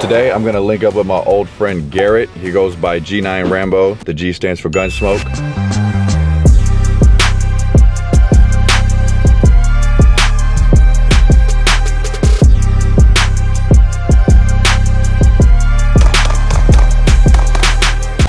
today I'm gonna link up with my old friend Garrett. He goes by G9 Rambo. The G stands for Gunsmoke.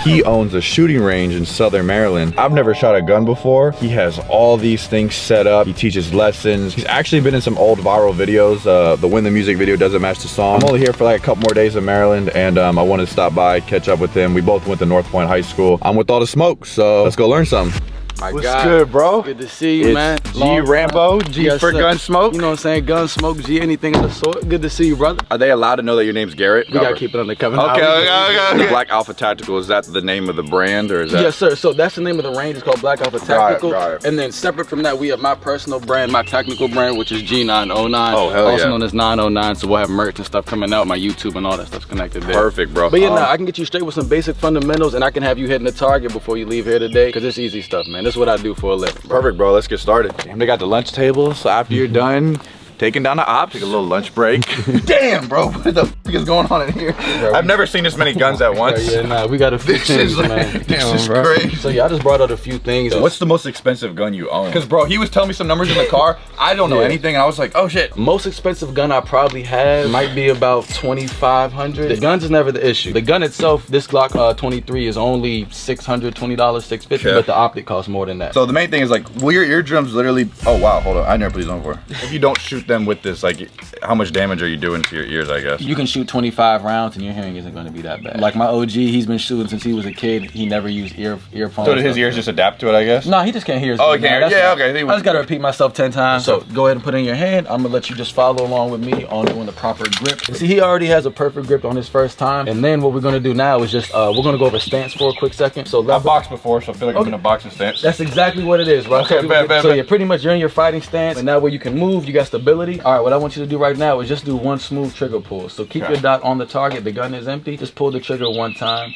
He owns a shooting range in Southern Maryland. I've never shot a gun before. He has all these things set up. He teaches lessons. He's actually been in some old viral videos. The When the Music video doesn't match the song. I'm only here for like a couple more days in Maryland, and I wanted to stop by, catch up with him. We both went to North Point High School. I'm with all the smoke, so let's go learn something. What's good, bro? Good to see you, man. G Rambo, G yes, for sir. Gunsmoke. You know what I'm saying? Gunsmoke, G, anything of the sort. Good to see you, brother. Are they allowed to know that your name's Garrett? We gotta keep it undercover. Okay. Black Alpha Tactical, is that the name of the brand, or is that? Yes, sir. So that's the name of the range. It's called Black Alpha Tactical. Right. And then separate from that, we have my personal brand, my technical brand, which is G909. Oh, hell also yeah. known as 909. So we'll have merch and stuff coming out, my YouTube and all that stuff's connected there. Perfect, bro. But yeah, I can get you straight with some basic fundamentals, and I can have you hitting the target before you leave here today, because it's easy stuff, man. This is what I do for a living. Perfect, bro. Let's get started. Damn, they got the lunch table, so after you're done taking down the ops, take a little lunch break. Damn, bro, what the fuck is going on in here? Bro, I've never seen this many guns at once. Yeah, nah, we got a few things, man. This is crazy. So yeah, I just brought out a few things. What's the most expensive gun you own? Because bro, he was telling me some numbers in the car. I don't know anything, and I was like, oh shit. Most expensive gun I probably have might be about $2,500. The guns is never the issue. The gun itself, this Glock 23 is only $620, $650, Okay. but the optic costs more than that. So the main thing is like, will your eardrums literally, oh wow, hold on, I never put these on before. If you don't shoot them with this, like, how much damage are you doing to your ears, I guess? You can shoot 25 rounds and your hearing isn't going to be that bad. Like my OG, he's been shooting since he was a kid. He never used earphones. So did his ears just adapt to it, I guess? No, he just can't hear. Oh, he can't hear. Yeah, okay. I just got to repeat myself 10 times. So go ahead and put it in your hand. I'm going to let you just follow along with me on doing the proper grip. See, he already has a perfect grip on his first time. And then what we're going to do now is just, we're going to go over stance for a quick second. So I've boxed before, so I feel like I'm in a boxing stance. That's exactly what it is, right? Okay, bad. So yeah, pretty much you're in your fighting stance, and now where you can move, you got stability. All right, what I want you to do right now is just do one smooth trigger pull. So keep your dot on the target. The gun is empty. Just pull the trigger one time.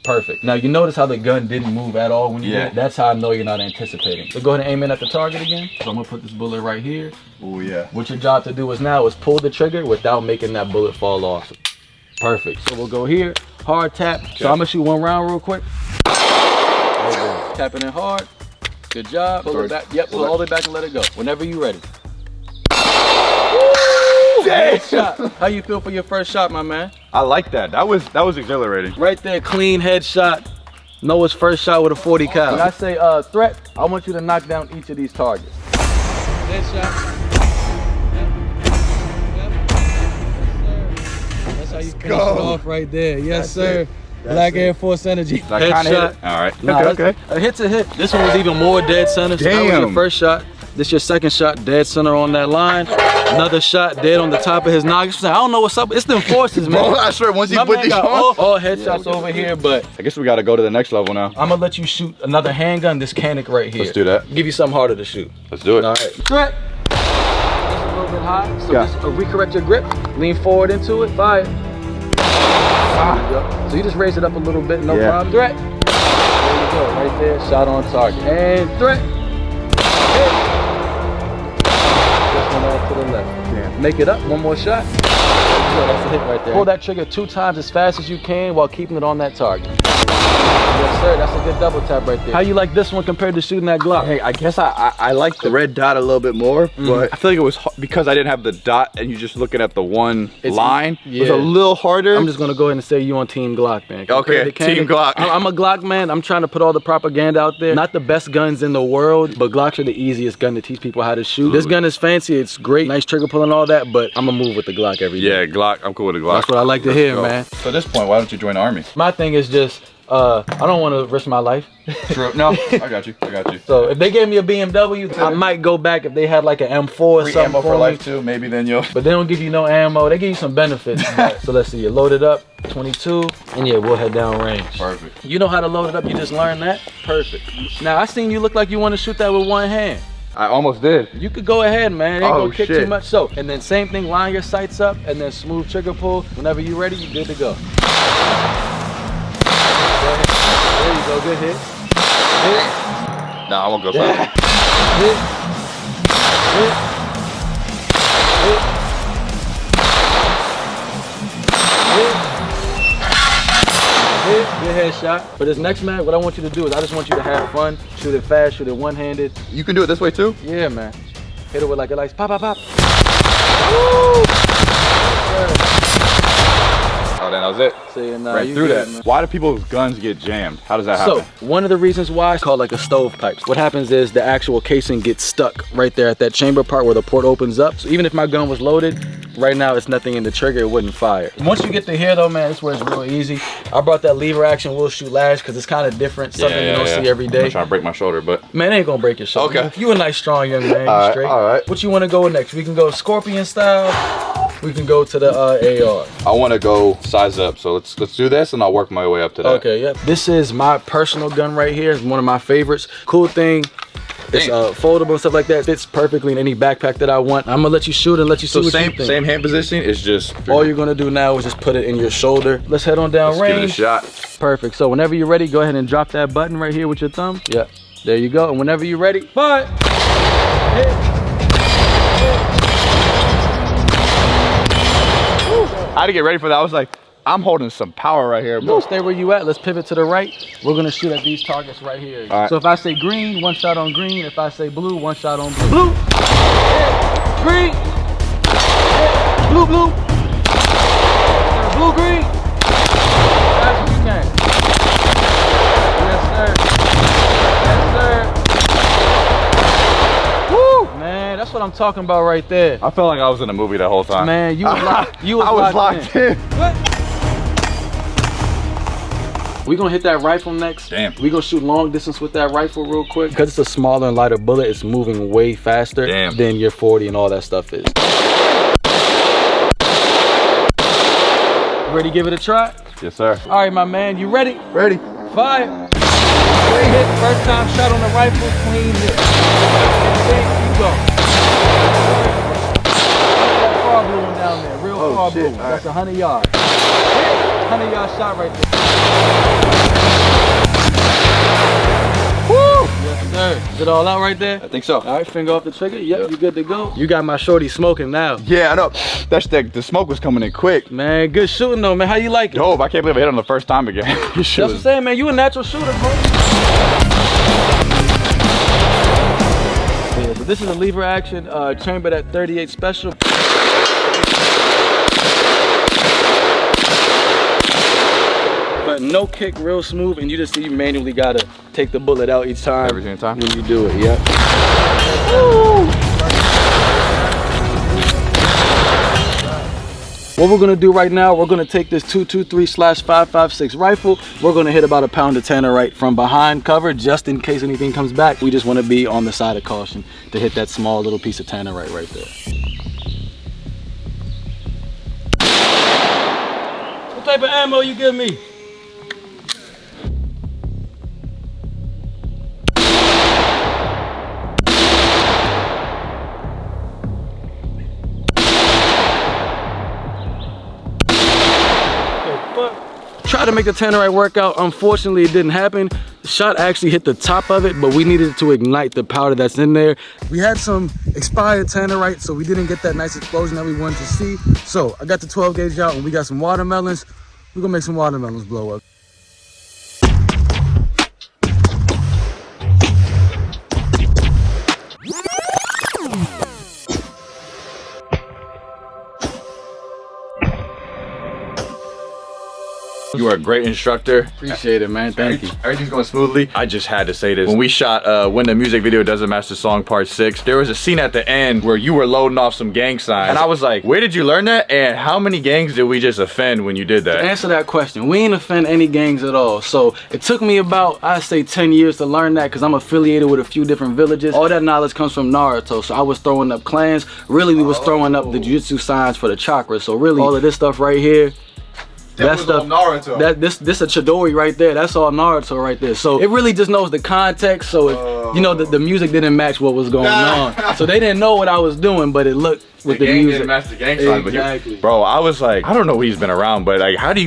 Perfect. Now you notice how the gun didn't move at all when you did it? That's how I know you're not anticipating. So go ahead and aim in at the target again. So I'm gonna put this bullet right here. Oh yeah. What your job to do is now is pull the trigger without making that bullet fall off. Perfect. So we'll go here, hard tap. So I'm gonna shoot one round real quick. Tapping it hard. Good job. Pull it back. Yep, pull all the way back and let it go. Whenever you're ready. Good shot. How you feel for your first shot, my man? I like that. That was exhilarating. Right there, clean headshot. Noah's first shot with a 40 cal. When I say threat, I want you to knock down each of these targets. Headshot. That's how you finish it off right there. Yes, sir. Black Air Force energy. Headshot. All right. Nah, okay. A hit's a hit. This one was even more dead center. So that was your first shot. This your second shot, dead center on that line. Another shot, dead on the top of his noggin. I don't know what's up. It's them forces, man. Bro, I swear, once you put these on. All headshots over here, but I guess we got to go to the next level now. I'm gonna let you shoot another handgun, this Canic right here. Let's do that. Give you something harder to shoot. Let's do it. All right. Threat. Just a little bit high. So just recorrect your grip. Lean forward into it. Fire. So you just raise it up a little bit, no problem. Threat. There you go, right there. Shot on target. And threat. Hit. Just one off to the left. Make it up. One more shot. That's a hit right there. Pull that trigger 2 times as fast as you can while keeping it on that target. Yes, sir. That's a good double tap right there. How you like this one compared to shooting that Glock? Hey, I guess I like the red dot a little bit more, but I feel like it was because I didn't have the dot and you're just looking at the one line. It was a little harder. I'm just gonna go ahead and say you on Team Glock, man. Okay, Team Glock. I'm a Glock man. I'm trying to put all the propaganda out there. Not the best guns in the world, but Glocks are the easiest gun to teach people how to shoot. This gun is fancy. It's great, nice trigger pull and all that, but I'm gonna move with the Glock every day. Yeah, Glock. I'm cool with the Glock. That's what I like to hear, man. So at this point, why don't you join the army? My thing is just, I don't want to risk my life. True. No, I got you. So if they gave me a BMW, I might go back if they had like an M4 or Free something ammo for life too. Maybe then you'll. But they don't give you no ammo. They give you some benefits. So let's see. You load it up, 22, and yeah, we'll head down range. Perfect. You know how to load it up. You just learned that. Perfect. Now I seen you look like you want to shoot that with one hand. I almost did. You could go ahead, man. It ain't gonna kick too much. So, and then same thing. Line your sights up, and then smooth trigger pull. Whenever you're ready, you're good to go. There you go, good hit. Hit. Nah, I won't go fast. Hit. Hit. Hit. headshot. But this next, man, what I want you to do is I just want you to have fun. Shoot it fast, shoot it one-handed. You can do it this way too? Yeah, man. Hit it with like a lights. Pop, pop, pop. Woo! Oh, then that was it. See, nah, Ran you through good, that. man. Why do people's guns get jammed? How does that happen? So, one of the reasons why it's called like a stovepipe. What happens is the actual casing gets stuck right there at that chamber part where the port opens up. So even if my gun was loaded, right now it's nothing in the trigger, it wouldn't fire. Once you get to here though, man, that's where it's real easy. I brought that lever action will shoot lash because it's kind of different, something you don't see every day. I'm trying to break my shoulder, but man, it ain't gonna break your shoulder. Okay. You a nice strong young man, you straight. All right. What you wanna go with next? We can go scorpion style. We can go to the AR. I want to go size up, so let's do this and I'll work my way up to that. Okay, yep. This is my personal gun right here. It's one of my favorites. Cool thing, it's foldable and stuff like that. Fits perfectly in any backpack that I want. I'm gonna let you shoot and let you see what you think. Same hand position. It's just all you're gonna do now is just put it in your shoulder. Let's head on down range. Give it a shot. Perfect. So whenever you're ready, go ahead and drop that button right here with your thumb. Yeah, there you go. And whenever you're ready, fire. I had to get ready for that. I was like, I'm holding some power right here, bro. No, stay where you at. Let's pivot to the right. We're gonna shoot at these targets right here. All right. So if I say green, one shot on green. If I say blue, one shot on blue. Blue, yeah. Green, yeah. Blue, blue, blue, green. Fast as you can. Yes, sir. Yes, sir. Woo, man, that's what I'm talking about right there. I felt like I was in a movie that whole time. Man, you was locked. You was I was locked in. What? We gonna hit that rifle next. Damn. We gonna shoot long distance with that rifle real quick. Because it's a smaller and lighter bullet, it's moving way faster than your 40 and all that stuff is. Ready to give it a try? Yes, sir. All right, my man, you ready? Ready. Fire. Clean hit, first time shot on the rifle, clean hit. Keep going. That far blue one down there, real far blue one. That's 100 yards. 100 yard shot right there. Woo! Yes, sir. Is it all out right there? I think so. All right, finger off the trigger. Yep, you good to go. You got my shorty smoking now. Yeah, I know. The smoke was coming in quick. Man, good shooting though, man. How you like it? Dope. I can't believe I hit on the first time again. That's what I'm saying, man. You a natural shooter, bro. Yeah, but this is a lever action chambered at 38 special. But no kick, real smooth, and you just see you manually gotta take the bullet out each time. Every single time? When you do it, yep. What we're gonna do right now, we're gonna take this 223/556 rifle. We're gonna hit about a pound of tannerite from behind cover, just in case anything comes back. We just wanna be on the side of caution to hit that small little piece of tannerite right there. What type of ammo you give me? Tried to make the tannerite work out. Unfortunately, it didn't happen. The shot actually hit the top of it, but we needed to ignite the powder that's in there. We had some expired tannerite, so we didn't get that nice explosion that we wanted to see. So I got the 12 gauge out and we got some watermelons. We're gonna make some watermelons blow up. You are a great instructor. Appreciate it, man. Thank you. Everything's going smoothly. I just had to say this. When we shot When the Music Video Doesn't Match the Song Part 6, there was a scene at the end where you were loading off some gang signs. And I was like, where did you learn that? And how many gangs did we just offend when you did that? To answer that question, we ain't offend any gangs at all. So it took me about, I'd say 10 years to learn that because I'm affiliated with a few different villages. All that knowledge comes from Naruto. So I was throwing up clans. Really, we was throwing up the jutsu signs for the chakras. So really, all of this stuff right here, that stuff, Naruto. This a Chidori right there. That's all Naruto right there. So it really just knows the context. So if, you know, the music didn't match what was going on. So they didn't know what I was doing, but it looked with the gang music. didn't match the gang sign, but Exactly. bro, I was like, I don't know he's been around, but like, how did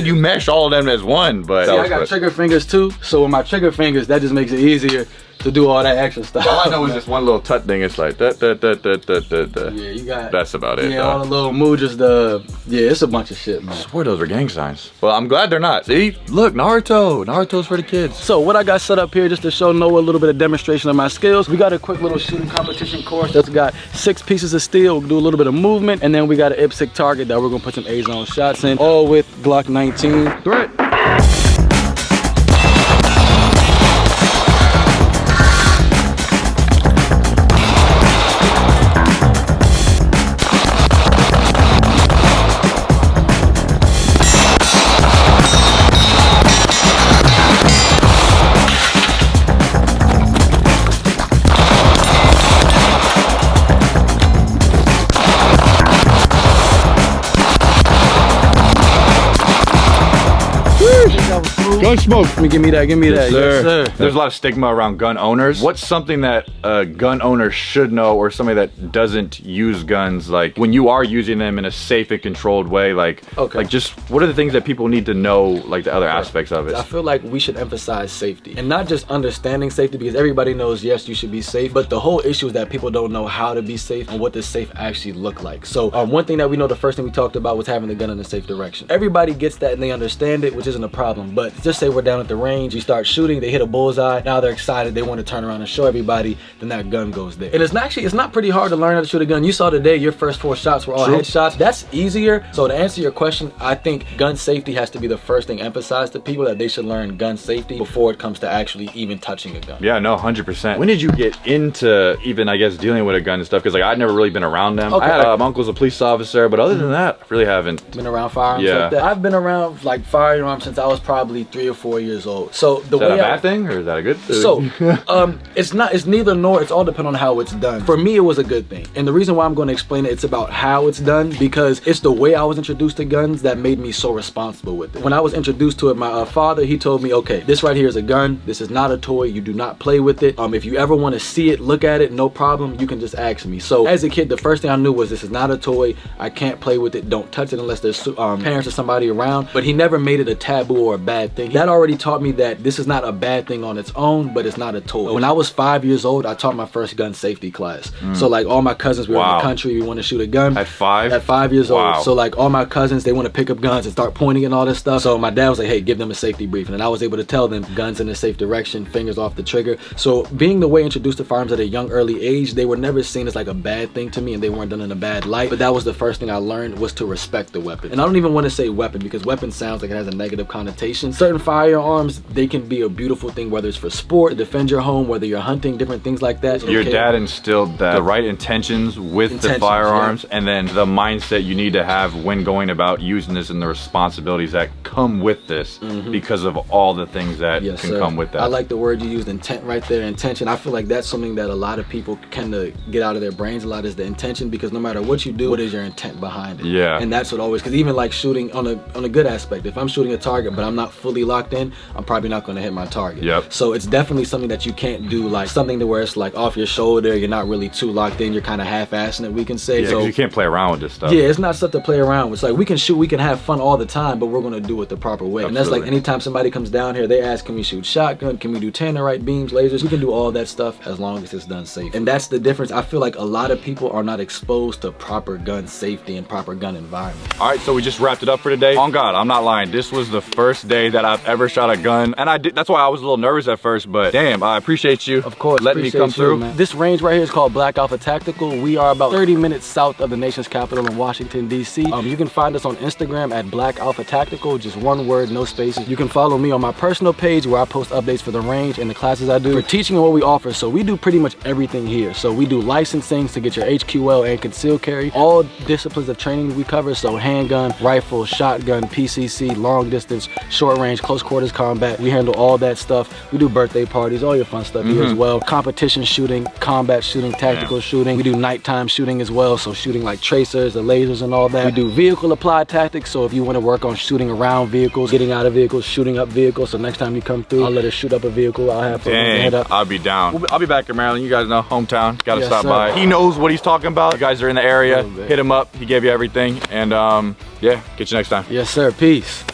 you mesh all of them as one? But See, I got trigger fingers too, so with my trigger fingers, that just makes it easier to do all that extra stuff. All I know is this one little tut thing. It's like da. Yeah, you got. That's about it. Yeah, all the little moods, yeah, it's a bunch of shit, man. I swear those are gang signs. Well, I'm glad they're not. See, look, Naruto's for the kids. So what I got set up here just to show Noah a little bit of demonstration of my skills. We got a quick little shooting competition course that's got 6 pieces of steel, do a little bit of movement, and then we got an IPSC target that we're gonna put some A-zone shots in, all with Glock 19. Threat. Gun smoke. Give me that. Yes, sir. There's a lot of stigma around gun owners. What's something that a gun owner should know, or somebody that doesn't use guns, like when you are using them in a safe and controlled way, like just what are the things that people need to know, like the other aspects of it? I feel like we should emphasize safety, and not just understanding safety, because everybody knows, yes, you should be safe, but the whole issue is that people don't know how to be safe and what does safe actually look like. So one thing that we know, the first thing we talked about was having the gun in a safe direction. Everybody gets that and they understand it, which isn't a problem, but just say we're down at the range, you start shooting, they hit a bullseye, now they're excited, they want to turn around and show everybody, then that gun goes there. And it's not pretty hard to learn how to shoot a gun. You saw today your first 4 shots were all headshots. That's easier. So to answer your question, I think gun safety has to be the first thing emphasized to people, that they should learn gun safety before it comes to actually even touching a gun. Yeah, no, 100%. When did you get into even, I guess, dealing with a gun and stuff? Because like I'd never really been around them. Okay. I had my uncle's a police officer, but other than that, I really haven't Been around firearms like that. I've been around like firearms since I was probably 3 or 4 years old. So the Is that a bad thing or is that a good thing? So it's neither nor. It's all dependent on how it's done. For me, it was a good thing, and the reason why I'm going to explain it's about how it's done, because it's the way I was introduced to guns that made me so responsible with it. When I was introduced to it, my father, he told me, okay, this right here is a gun. This is not a toy. You do not play with it. If you ever want to see it, look at it, no problem. You can just ask me. So as a kid, the first thing I knew was this is not a toy. I can't play with it. Don't touch it unless there's parents or somebody around. But he never made it a taboo or a bad thing. That already taught me that this is not a bad thing on its own, but it's not a toy. When I was 5 years old, I taught my first gun safety class. So like all my cousins, we were in the country, we want to shoot a gun. At 5? At 5 years old. So like all my cousins, they want to pick up guns and start pointing and all this stuff. So my dad was like, hey, give them a safety briefing. And I was able to tell them guns in a safe direction, fingers off the trigger. So being the way introduced to firearms at a young early age, they were never seen as like a bad thing to me, and they weren't done in a bad light. But that was the first thing I learned, was to respect the weapon. And I don't even want to say weapon, because weapon sounds like it has a negative connotation. Certain firearms, they can be a beautiful thing, whether it's for sport, to defend your home, whether you're hunting, different things like that. Your dad instilled the right intentions with the firearms, and then the mindset you need to have when going about using this, and the responsibilities that come with this because of all the things that can come with that. I like the word you used, intent, right there, intention. I feel like that's something that a lot of people kind of get out of their brains a lot, is the intention, because no matter what you do, what is your intent behind it? Yeah. And that's what always, because even like shooting on a good aspect, if I'm shooting a target but I'm not fully locked in, I'm probably not going to hit my target. Yep. So it's definitely something that you can't do, like something to where it's like off your shoulder, you're not really too locked in, you're kind of half-assing it, we can say. Yeah, so you can't play around with this stuff. Yeah, it's not stuff to play around with. It's like we can shoot, we can have fun all the time, but we're going to do it the proper way. Absolutely. And that's like anytime somebody comes down here, they ask, can we shoot shotgun, can we do tannerite beams, lasers? We can do all that stuff as long as it's done safe. And that's the difference. I feel like a lot of people are not exposed to proper gun safety and proper gun environment. All right, so we just wrapped it up for today. On God, I'm not lying. This was the first day that I've ever shot a gun, and that's why I was a little nervous at first, but damn, I appreciate you. Of course, letting me come through. Man. This range right here is called Black Alpha Tactical. We are about 30 minutes south of the nation's capital in Washington, D.C. You can find us on Instagram at Black Alpha Tactical, just one word, no spaces. You can follow me on my personal page where I post updates for the range and the classes I do. For teaching and what we offer, so we do pretty much everything here. So we do licensing to get your HQL and concealed carry. All disciplines of training we cover, so handgun, rifle, shotgun, PCC, long distance, short range, close close quarters combat. We handle all that stuff. We do birthday parties, all your fun stuff here as well. Competition shooting, combat shooting, tactical shooting. We do nighttime shooting as well, so shooting like tracers, the lasers and all that. We do vehicle applied tactics, so if you want to work on shooting around vehicles, getting out of vehicles, shooting up vehicles, so next time you come through, I'll let us shoot up a vehicle. I'll have to head up. I'll be down. I'll be back in Maryland. You guys know, hometown. Gotta stop by. He knows what he's talking about. You guys are in the area. Hit him up. He gave you everything. And yeah, get you next time. Yes, sir. Peace.